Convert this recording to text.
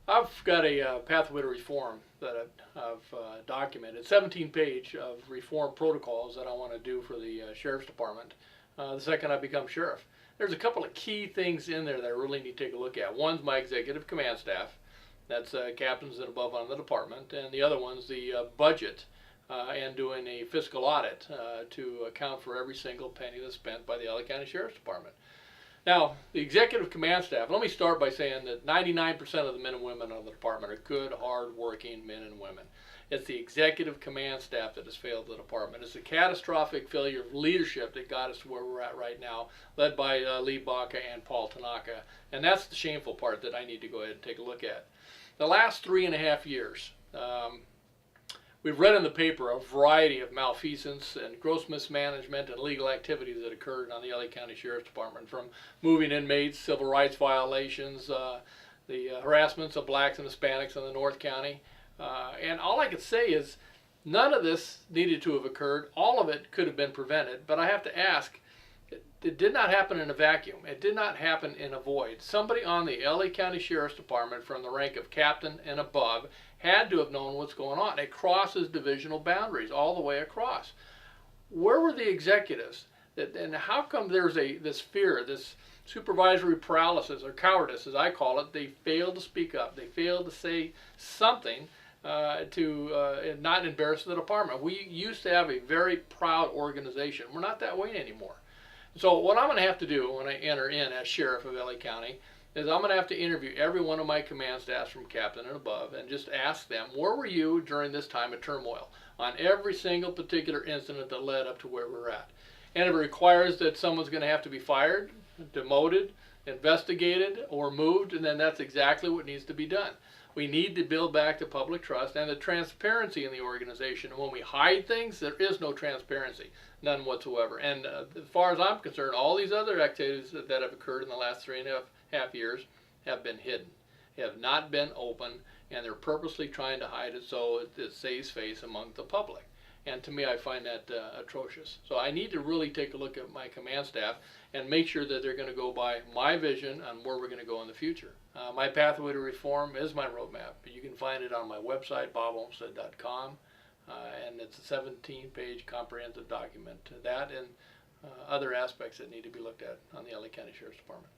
I've got a pathway to reform that I've documented, 17-page of reform protocols that I want to do for the Sheriff's Department the second I become sheriff. There's a couple of key things in there that I really need to take a look at. One's my executive command staff, that's captains and above on the department, and the other one's the budget and doing a fiscal audit to account for every single penny that's spent by the LA County Sheriff's Department. Now, the executive command staff, let me start by saying that 99% of the men and women of the department are good, hard-working men and women. It's the executive command staff that has failed the department. It's a catastrophic failure of leadership that got us to where we're at right now, led by Lee Baca and Paul Tanaka. And that's the shameful part that I need to go ahead and take a look at. The last 3.5 years, we've read in the paper a variety of malfeasance and gross mismanagement and illegal activities that occurred on the LA County Sheriff's Department, from moving inmates, civil rights violations, the harassments of blacks and Hispanics in the North County. And all I could say is none of this needed to have occurred. All of it could have been prevented, but I have to ask, it did not happen in a vacuum. It did not happen in a void. Somebody on the LA County Sheriff's Department from the rank of captain and above had to have known what's going on. It crosses divisional boundaries all the way across. Where were the executives? And how come there's this fear, this supervisory paralysis or cowardice, as I call it? They failed to speak up. They failed to say something to not embarrass the department. We used to have a very proud organization. We're not that way anymore. So what I'm going to have to do when I enter in as sheriff of LA County is I'm going to have to interview every one of my command staffs from captain and above and just ask them, where were you during this time of turmoil on every single particular incident that led up to where we're at? And if it requires that someone's going to have to be fired, demoted, investigated, or moved, and then that's exactly what needs to be done. We need to build back the public trust and the transparency in the organization. And when we hide things, there is no transparency, none whatsoever. And as far as I'm concerned, all these other activities that have occurred in the last 3.5 years have been hidden, have not been open, and they're purposely trying to hide it so it saves face among the public. And to me, I find that atrocious. So I need to really take a look at my command staff and make sure that they're going to go by my vision on where we're going to go in the future. My pathway to reform is my roadmap. You can find it on my website, bobolmsted.com, and it's a 17-page comprehensive document to that and other aspects that need to be looked at on the LA County Sheriff's Department.